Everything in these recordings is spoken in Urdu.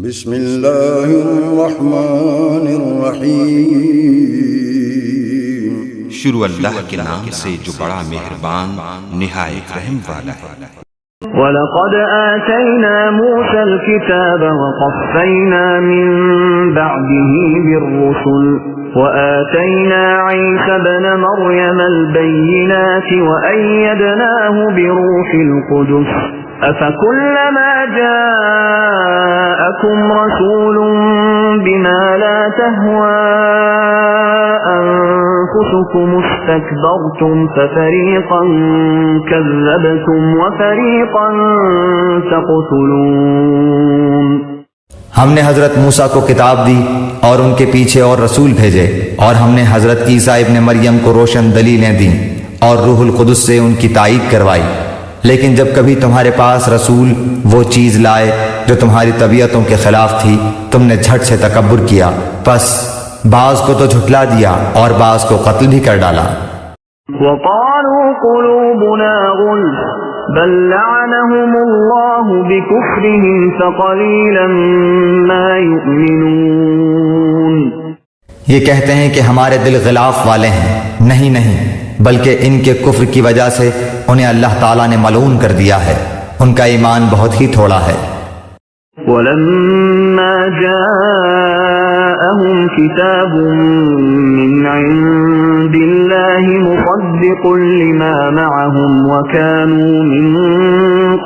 بسم اللہ الرحمن الرحیم، شروع اللہ کے نام سے جو بڑا مہربان نہایت رحم والا ہے۔ وَلَقَدْ آتَيْنَا مُوسَى الْكِتَابَ وَقَفَّيْنَا مِن بَعْدِهِ بِالرُّسُلِ وَآتَيْنَا عِيسَى ابْنَ مَرْيَمَ الْبَيِّنَاتِ وَأَيَّدْنَاهُ بِرُوحِ الْقُدُسِ أَفَكُلَّمَا جَاءَكُمْ رَسُولٌ بِمَا لَا تَهْوَى أَنفُسُكُمُ اسْتَكْبَرْتُمْ فَفَرِيقًا كَذَّبْتُمْ وَفَرِيقًا تَقْتُلُونَ۔ ہم نے حضرت موسیٰ کو کتاب دی اور ان کے پیچھے اور رسول بھیجے، اور ہم نے حضرت عیسیٰ ابن مریم کو روشن دلیلیں دیں اور روح القدس سے ان کی تائید کروائی، لیکن جب کبھی تمہارے پاس رسول وہ چیز لائے جو تمہاری طبیعتوں کے خلاف تھی، تم نے جھٹ سے تکبر کیا، پس بعض کو تو جھٹلا دیا اور بعض کو قتل بھی کر ڈالا۔ وَقَالُوا قُلُوبُنَا غُلْفٌ بَل لَّعَنَهُمُ اللَّهُ بِكُفْرِهِمْ فَقَلِيلًا مَّا يُؤْمِنُونَ۔ یہ کہتے ہیں کہ ہمارے دل غلاف والے ہیں، نہیں، بلکہ ان کے کفر کی وجہ سے انہیں اللہ تعالیٰ نے ملعون کر دیا ہے، ان کا ایمان بہت ہی تھوڑا ہے۔ وَلَمَّا جَاءَهُمْ كِتَابٌ مِّنْ عِندِ اللَّهِ مُصَدِّقٌ لِّمَا مَعَهُمْ وَكَانُوا مِن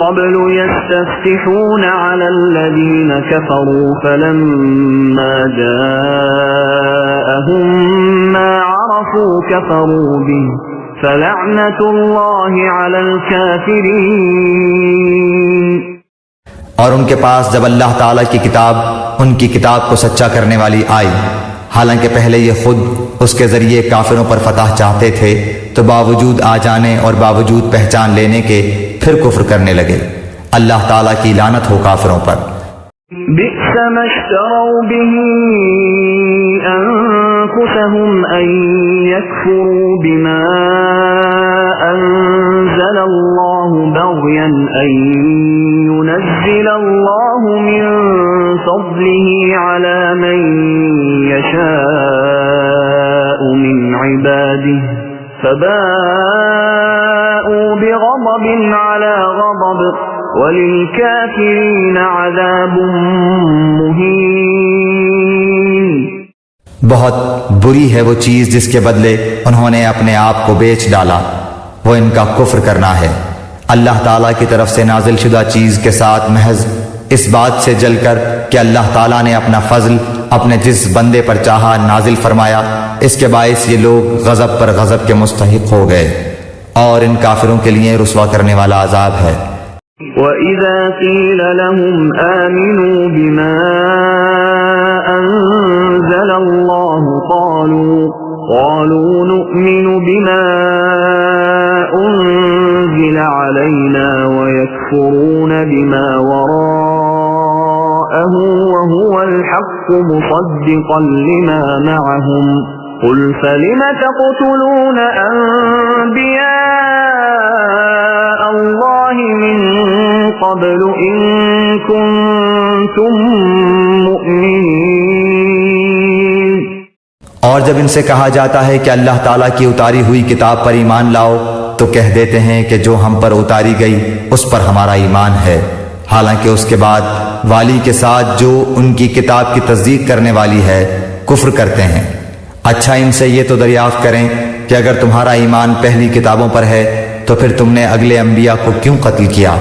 قَبْلُ يَسْتَفْتِحُونَ عَلَى الَّذِينَ كَفَرُوا فَلَمَّا جَاءَهُم مَّا عَرَفُوا كَفَرُوا بِهِ فَلَعْنَةُ اللَّهِ عَلَى الْكَافِرِينَ۔ اور ان کے پاس جب اللہ تعالیٰ کی کتاب ان کی کتاب کو سچا کرنے والی آئی، حالانکہ پہلے یہ خود اس کے ذریعے کافروں پر فتح چاہتے تھے، تو باوجود آ جانے اور باوجود پہچان لینے کے پھر کفر کرنے لگے۔ اللہ تعالیٰ کی لعنت ہو کافروں پر۔ بئس ما اشتروا به أنفسهم أن يكفروا بما أنزل الله بغيا أن ينزل الله من فضله على من يشاء من عباده فباءوا بغضب على غضب وَلِلْكَافِرِينَ عَذَابٌ مُّهِينٌ۔ بہت بری ہے وہ چیز جس کے بدلے انہوں نے اپنے آپ کو بیچ ڈالا، وہ ان کا کفر کرنا ہے۔ اللہ تعالیٰ کی طرف سے نازل شدہ چیز کے ساتھ محض اس بات سے جل کر کہ اللہ تعالیٰ نے اپنا فضل اپنے جس بندے پر چاہا نازل فرمایا، اس کے باعث یہ لوگ غضب پر غضب کے مستحق ہو گئے، اور ان کافروں کے لیے رسوا کرنے والا عذاب ہے۔ وَإِذَا قِيلَ لَهُمْ آمِنُوا بِمَا أَنزَلَ اللَّهُ قَالُوا نُؤْمِنُ بِمَا أُنزِلَ عَلَيْنَا وَيَكْفُرُونَ بِمَا وَرَاءَهُ وَهُوَ الْحَقُّ مُصَدِّقًا لِّمَا مَعَهُمْ قُلْ فَلِمَ تَقْتُلُونَ أَنبِيَاءَ اللَّهِ مِن قَبْلُ إِن كُنتُم مُّؤْمِنِينَ۔ اور جب ان سے کہا جاتا ہے کہ اللہ تعالیٰ کی اتاری ہوئی کتاب پر ایمان لاؤ، تو کہہ دیتے ہیں کہ جو ہم پر اتاری گئی اس پر ہمارا ایمان ہے، حالانکہ اس کے بعد والی کے ساتھ جو ان کی کتاب کی تصدیق کرنے والی ہے کفر کرتے ہیں۔ اچھا ان سے یہ تو دریافت کریں کہ اگر تمہارا ایمان پہلی کتابوں پر ہے تو پھر تم نے اگلے انبیاء کو کیوں قتل کیا؟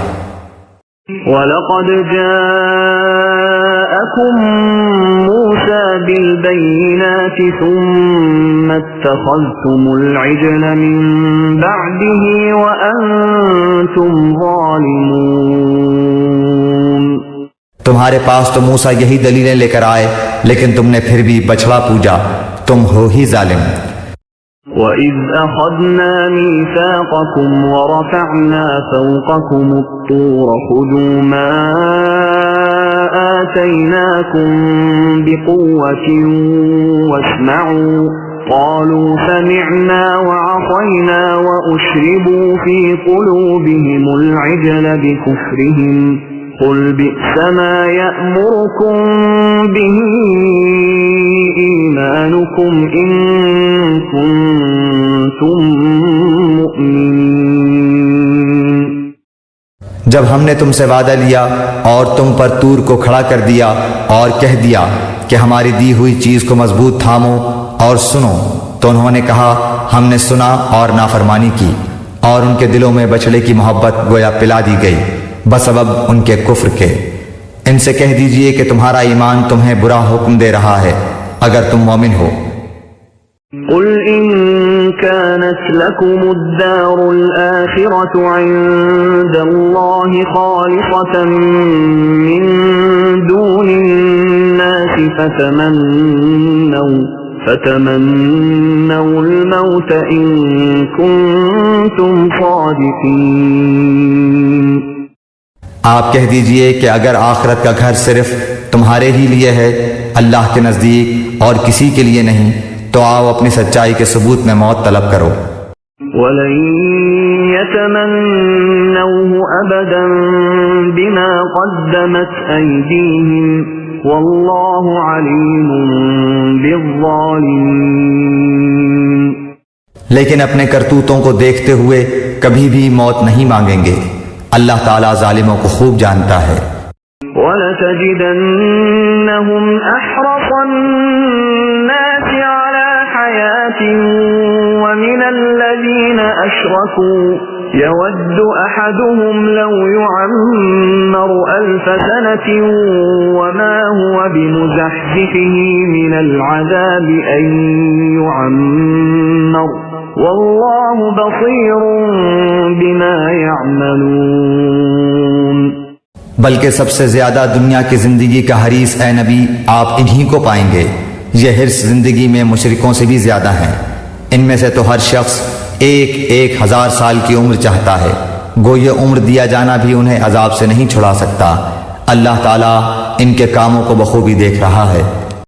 وَلَقَدْ جَاءَكُم مُّوسَىٰ بِالْبَيِّنَاتِ ثُمَّ اتَّخَذْتُمُ الْعِجْلَ مِن بَعْدِهِ وَأَنتُمْ ظَالِمُونَ۔ تمہارے پاس تو موسیٰ یہی دلیلیں لے کر آئے، لیکن تم نے پھر بھی بچڑا پوجا، تم ہو ہی ظالم۔ وَإِذْ أَخَذْنَا مِيثَاقَكُمْ وَرَفَعْنَا فَوْقَكُمُ الطُّورَ خُذُوا مَا آتَيْنَاكُمْ بِقُوَّةٍ وَاسْمَعُوا قَالُوا سَمِعْنَا وَعَصَيْنَا وَأُشْرِبُوا فِي قُلُوبِهِمُ الْعِجْلَ بِكُفْرِهِمْ قل بئس ما يأمركم به إيمانكم إن كنتم مؤمنين۔ جب ہم نے تم سے وعدہ لیا اور تم پر طور کو کھڑا کر دیا اور کہہ دیا کہ ہماری دی ہوئی چیز کو مضبوط تھامو اور سنو، تو انہوں نے کہا ہم نے سنا اور نافرمانی کی، اور ان کے دلوں میں بچڑے کی محبت گویا پلا دی گئی بسبب ان کے کفر کے۔ ان سے کہہ دیجئے کہ تمہارا ایمان تمہیں برا حکم دے رہا ہے اگر تم مومن ہو۔ قل إن كانت لكم الدار الآخرة عند الله خالصة من دون الناس فتمنوا الموت إن كنتم صادقين۔ آپ کہہ دیجئے کہ اگر آخرت کا گھر صرف تمہارے ہی لیے ہے اللہ کے نزدیک اور کسی کے لیے نہیں، تو آؤ اپنی سچائی کے ثبوت میں موت طلب کرو۔ وَلَن يَتَمَنَّوْهُ أَبَدًا بِمَا قَدَّمَتْ أَيْدِيهِمْ وَاللَّهُ عَلِيمٌ بِالظَّالِمِينَ۔ لیکن اپنے کرتوتوں کو دیکھتے ہوئے کبھی بھی موت نہیں مانگیں گے، اللہ تعالیٰ ظالموں کو خوب جانتا ہے۔ وَلَتَجِدَنَّهُمْ أَحْرَصَ النَّاسِ عَلَى حَيَاةٍ وَمِنَ الَّذِينَ أَشْرَكُوا يَوَدُّ أَحَدُهُمْ لَوْ يُعَمَّرُ أَلْفَ سَنَةٍ وَمَا هُوَ بِمُزَحْزِحِهِ مِنَ الْعَذَابِ أَن يُعَمَّرَ وَاللَّهُ بَصِيرٌ بِمَا يَعْمَلُونَ۔ بلکہ سب سے زیادہ دنیا کی زندگی کا حریص اے نبی آپ انہی کو پائیں گے، یہ حرص زندگی میں مشرکوں سے بھی زیادہ ہیں۔ ان میں سے تو ہر شخص 1,000 سال کی عمر چاہتا ہے، گو یہ عمر دیا جانا بھی انہیں عذاب سے نہیں چھڑا سکتا۔ اللہ تعالیٰ ان کے کاموں کو بخوبی دیکھ رہا ہے۔